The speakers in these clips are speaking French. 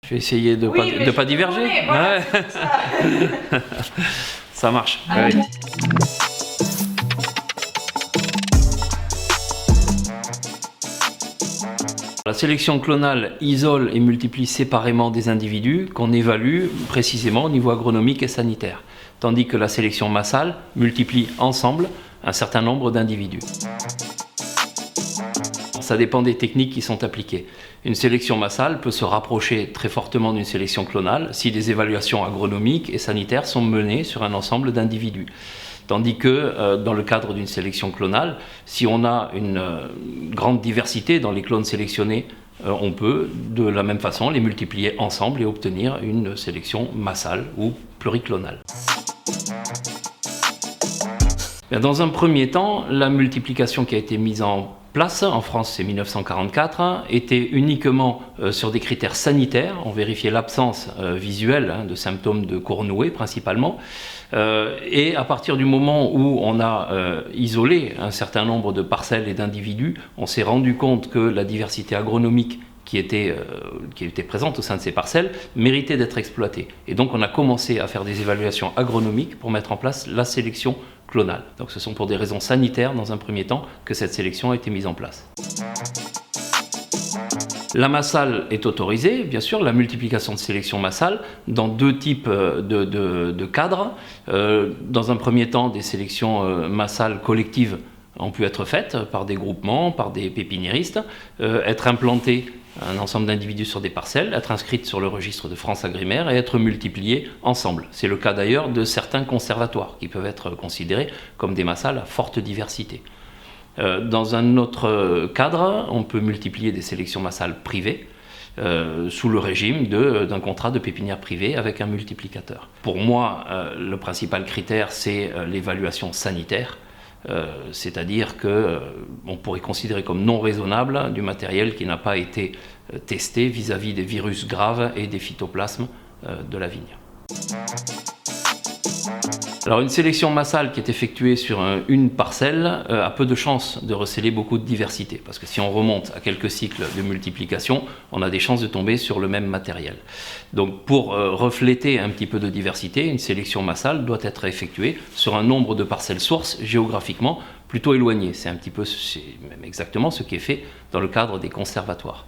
Je vais essayer de ne pas diverger. Voilà, Ouais. ça. Ça marche. Allez. Ouais. La sélection clonale isole et multiplie séparément des individus qu'on évalue précisément au niveau agronomique et sanitaire, tandis que la sélection massale multiplie ensemble un certain nombre d'individus. Ça dépend des techniques qui sont appliquées. Une sélection massale peut se rapprocher très fortement d'une sélection clonale si des évaluations agronomiques et sanitaires sont menées sur un ensemble d'individus. Tandis que dans le cadre d'une sélection clonale, si on a une grande diversité dans les clones sélectionnés, on peut de la même façon les multiplier ensemble et obtenir une sélection massale ou pluriclonale. Dans un premier temps, la multiplication qui a été mise en place, en France c'est 1944, était uniquement sur des critères sanitaires. On vérifiait l'absence visuelle de symptômes de Cournouet principalement. Et à partir du moment où on a isolé un certain nombre de parcelles et d'individus, on s'est rendu compte que la diversité agronomique qui était présente au sein de ces parcelles méritait d'être exploitée. Et donc on a commencé à faire des évaluations agronomiques pour mettre en place la sélection clonale. Donc ce sont pour des raisons sanitaires dans un premier temps que cette sélection a été mise en place. La massale est autorisée, bien sûr, la multiplication de sélection massale, dans deux types de cadres. Dans un premier temps, des sélections massales collectives ont pu être faites par des groupements, par des pépiniéristes, être implantées un ensemble d'individus sur des parcelles, être inscrites sur le registre de France Agrimaire et être multipliées ensemble. C'est le cas d'ailleurs de certains conservatoires qui peuvent être considérés comme des massales à forte diversité. Dans un autre cadre, on peut multiplier des sélections massales privées sous le régime d'un contrat de pépinière privée avec un multiplicateur. Pour moi, le principal critère, c'est l'évaluation sanitaire. C'est-à-dire qu'on pourrait considérer comme non raisonnable du matériel qui n'a pas été testé vis-à-vis des virus graves et des phytoplasmes de la vigne. Alors une sélection massale qui est effectuée sur une parcelle a peu de chances de recéler beaucoup de diversité, parce que si on remonte à quelques cycles de multiplication, on a des chances de tomber sur le même matériel. Donc pour refléter un petit peu de diversité, une sélection massale doit être effectuée sur un nombre de parcelles sources géographiquement plutôt éloigné. C'est même exactement ce qui est fait dans le cadre des conservatoires.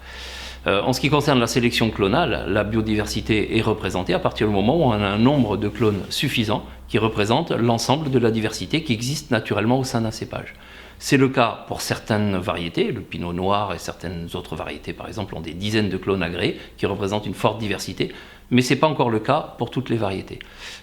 En ce qui concerne la sélection clonale, la biodiversité est représentée à partir du moment où on a un nombre de clones suffisant qui représente l'ensemble de la diversité qui existe naturellement au sein d'un cépage. C'est le cas pour certaines variétés, le pinot noir et certaines autres variétés par exemple ont des dizaines de clones agréés qui représentent une forte diversité, mais ce n'est pas encore le cas pour toutes les variétés.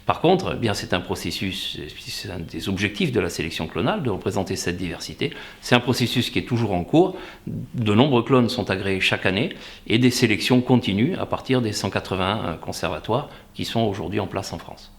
Par contre, eh bien, c'est un processus, c'est un des objectifs de la sélection clonale, de représenter cette diversité. C'est un processus qui est toujours en cours, de nombreux clones sont agréés chaque année et des sélections continuent à partir des 180 conservatoires qui sont aujourd'hui en place en France.